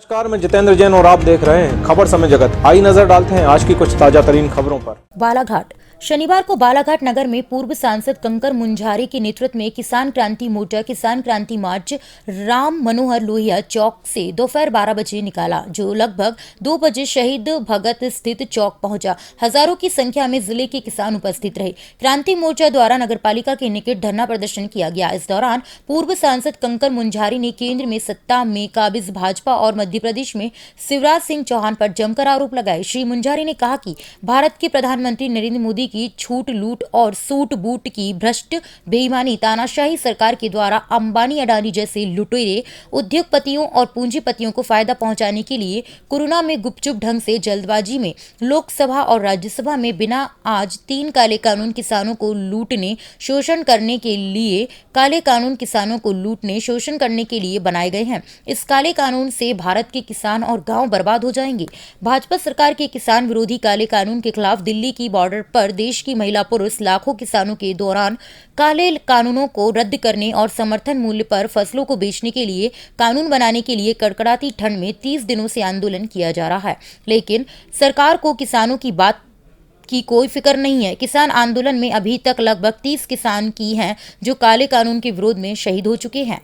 नमस्कार, मैं जितेंद्र जैन और आप देख रहे हैं खबर समय जगत। आई नजर डालते हैं आज की कुछ ताजा तरीन खबरों पर। बालाघाट। शनिवार को बालाघाट नगर में पूर्व सांसद कंकर मुंजारी के नेतृत्व में किसान क्रांति मोर्चा किसान क्रांति मार्च राम मनोहर लोहिया चौक से दोपहर 12 बजे निकाला, जो लगभग 2 बजे शहीद भगत स्थित चौक पहुंचा। हजारों की संख्या में जिले के किसान उपस्थित रहे। क्रांति मोर्चा द्वारा नगरपालिका के निकट धरना प्रदर्शन किया गया। इस दौरान पूर्व सांसद कंकर मुंजारी ने केंद्र में सत्ता में काबिज भाजपा और मध्य प्रदेश में शिवराज सिंह चौहान पर जमकर आरोप लगाए। श्री मुंजारी ने कहा कि भारत के प्रधानमंत्री नरेंद्र मोदी की छूट लूट और सूट बूट की भ्रष्ट बेईमानी तानाशाही सरकार के द्वारा अंबानी अडानी जैसे लुटेरे उद्योगपतियों और पूंजीपतियों को फायदा पहुंचाने के लिए कोरोना में गुपचुप ढंग से जल्दबाजी में लोकसभा और राज्यसभा में बिना आज 3 काले कानून किसानों को लूटने शोषण करने के लिए बनाए गए हैं। इस काले कानून से भारत के किसान और गांव बर्बाद हो जाएंगे। भाजपा सरकार के किसान विरोधी काले कानून के खिलाफ दिल्ली की बॉर्डर पर देश की महिला पुरुष लाखों किसानों के दौरान काले कानूनों को रद्द करने और समर्थन मूल्य पर फसलों को बेचने के लिए कानून बनाने के लिए कड़कड़ाती ठंड में 30 दिनों से आंदोलन किया जा रहा है, लेकिन सरकार को किसानों की बात की कोई फिक्र नहीं है। किसान आंदोलन में अभी तक लगभग 30 किसान की हैं जो काले कानून के विरोध में शहीद हो चुके हैं।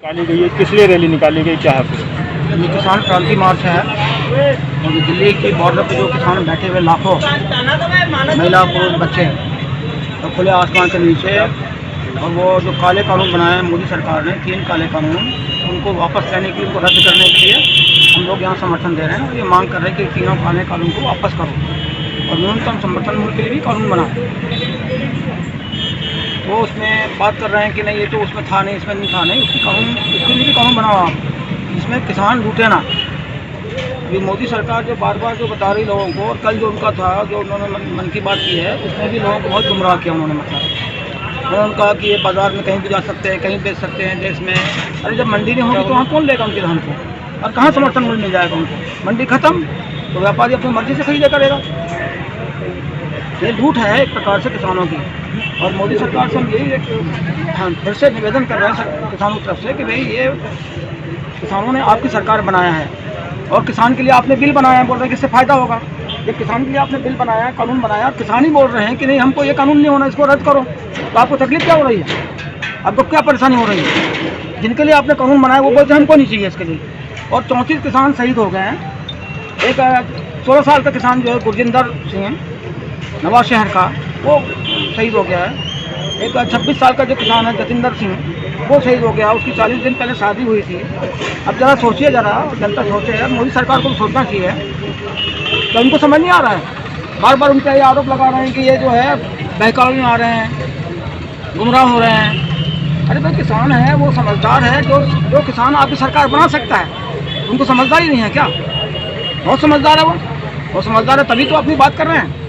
निकाली गई है, किस लिए रैली निकाली गई, क्या है? ये किसान क्रांति मार्च है और दिल्ली की बॉर्डर पर जो किसान बैठे हुए लाखों महिला पुरुष बच्चे तो खुले आसमान के नीचे, और वो जो काले कानून बनाए हैं मोदी सरकार ने 3 काले कानून, उनको वापस लेने की, उनको रद्द करने के लिए हम लोग यहाँ समर्थन दे रहे हैं और ये मांग कर रहे हैं कि 3 काले कानून को वापस करो और न्यूनतम समर्थन मूल्य के लिए भी कानून बनाओ। वो उसमें बात कर रहे हैं कि नहीं ये तो उसमें था नहीं, इसमें नहीं था नहीं, उसके लिए भी कानून बनाओ आप, इसमें किसान लूटे ना। ये मोदी सरकार जो बार बार जो बता रही लोगों को, और कल जो उनका था जो उन्होंने मन की बात की है उसमें भी लोगों को बहुत गुमराह किया उन्होंने। मतलब उन्होंने कहा कि ये बाज़ार में कहीं भी जा सकते हैं, कहीं बेच सकते हैं देश में। अरे जब मंडी नहीं होगी तो वहाँ कौन लेगा उनके धान को, और कहाँ समर्थन मूल्य मिल जाएगा उनको? मंडी खत्म तो व्यापारी अपनी मर्जी से खरीदा करेगा। ये लूट है एक प्रकार से किसानों की, और मोदी सरकार से हम यही फिर से निवेदन कर रहे हैं किसानों की तरफ से कि भाई ये किसानों ने आपकी सरकार बनाया है और किसान के लिए आपने बिल बनाया है, बोल रहे हैं कि इससे फ़ायदा होगा। ये किसान के लिए आपने बिल बनाया है, कानून बनाया, और किसान ही बोल रहे हैं कि नहीं हमको ये कानून नहीं होना, इसको रद्द करो। तो आपको तकलीफ क्या हो रही है, आपको क्या परेशानी हो रही है? जिनके लिए आपने कानून बनाया वो बोलते हैं हमको नहीं चाहिए इसके लिए। और 34 किसान शहीद हो गए हैं। एक 16 साल का किसान जो है गुरजिंदर सिंह नवा शहर का, वो शहीद हो गया है। एक 26 साल का जो किसान है जतिंदर सिंह, वो शहीद हो गया। उसकी 40 दिन पहले शादी हुई थी। अब ज़रा सोचिए, ज़रा जनता सोचे, मोदी सरकार को सोचना चाहिए। तो उनको समझ नहीं आ रहा है, बार बार उनका ये आरोप लगा रहे हैं कि ये जो है बहकावे में आ रहे हैं, गुमराह हो रहे हैं। अरे भाई किसान है, वो समझदार है, जो किसान आपकी सरकार बना सकता है। उनको समझदारी नहीं है क्या? बहुत समझदार है वो समझदार है, तभी तो अपनी बात कर रहे हैं।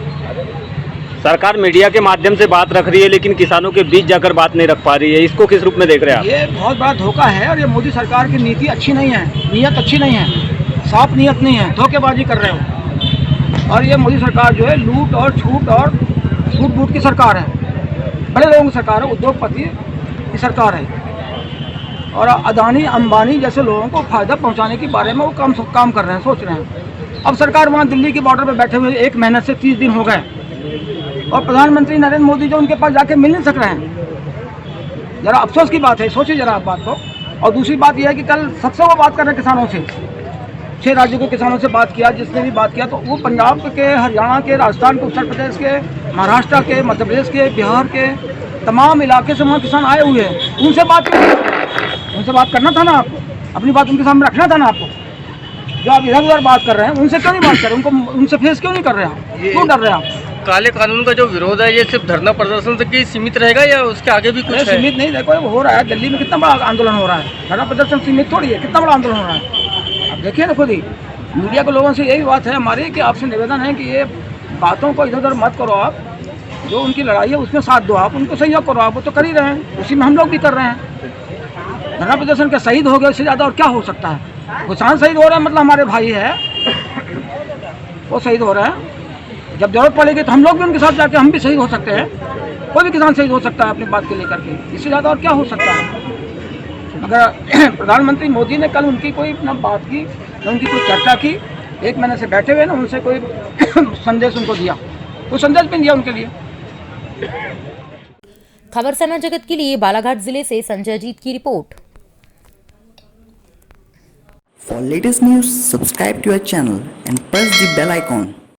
सरकार मीडिया के माध्यम से बात रख रही है लेकिन किसानों के बीच जाकर बात नहीं रख पा रही है, इसको किस रूप में देख रहे हैं आप? ये बहुत बड़ा धोखा है, और ये मोदी सरकार की नीति अच्छी नहीं है, नीयत अच्छी नहीं है, साफ नीयत नहीं है, धोखेबाजी कर रहे हो। और ये मोदी सरकार जो है लूट और छूट और सूट बूट की सरकार है, बड़े लोगों की सरकार है, उद्योगपति की सरकार है, और अदानी अंबानी जैसे लोगों को फ़ायदा पहुँचाने के बारे में वो काम कर रहे हैं, सोच रहे हैं। अब सरकार वहाँ दिल्ली की बॉर्डर पर बैठे हुए 1 महीने से 30 दिन हो गए, और प्रधानमंत्री नरेंद्र मोदी जो उनके पास जाके मिल नहीं सक रहे हैं। जरा अफसोस की बात है, सोचिए जरा आप बात को। और दूसरी बात यह है कि कल सबसे वो बात कर रहे हैं किसानों से, 6 राज्यों के किसानों से बात किया, जिसने भी बात किया तो वो पंजाब के, हरियाणा के, राजस्थान के, उत्तर प्रदेश के, महाराष्ट्र के, मध्य प्रदेश के, बिहार के तमाम इलाके से वहाँ किसान आए हुए हैं। उनसे बात करना था ना आपको, अपनी बात उनके सामने रखना था ना आपको। जो आप इधर उधर बात कर रहे हैं उनसे क्यों नहीं बात कर रहे, उनसे फेस क्यों नहीं कर रहे हैं, क्यों डर रहे हैं आप? काले कानून का जो विरोध है ये सिर्फ धरना प्रदर्शन तक ही सीमित रहेगा या उसके आगे भी कुछ नहीं, है? सीमित नहीं, देखो ये हो रहा है दिल्ली में, कितना बड़ा आंदोलन हो रहा है। धरना प्रदर्शन सीमित थोड़ी है, कितना बड़ा आंदोलन हो रहा है। अब देखिए ना खुद ही मीडिया के लोगों से यही बात है हमारी कि आपसे निवेदन है कि ये बातों को इधर उधर मत करो। आप जो उनकी लड़ाई है उसमें साथ दो, आप उनको सहयोग करो। आप वो तो कर ही रहे हैं, उसी में हम लोग भी कर रहे हैं। धरना प्रदर्शन के शहीद हो गए, उससे ज़्यादा और क्या हो सकता है। किसान शहीद हो रहे हैं मतलब हमारे भाई है, वो शहीद हो रहे हैं। जब जरूरत पड़ेगी तो हम लोग भी उनके साथ जाके हम भी शहीद हो सकते हैं। कोई भी किसान शहीद हो सकता है अपनी बात के लेकर के, इससे ज़्यादा और क्या हो सकता है। अगर प्रधानमंत्री मोदी ने कल उनकी कोई ना बात की, ना उनकी कोई चर्चा की, 1 महीने से बैठे हुए ना उनसे कोई संदेश उनको दिया, कोई संदेश भी नहीं दिया उनके लिए। खबर समय जगत के लिए बालाघाट जिले से संजय जीत की report. For latest news, subscribe to our channel and press the bell icon.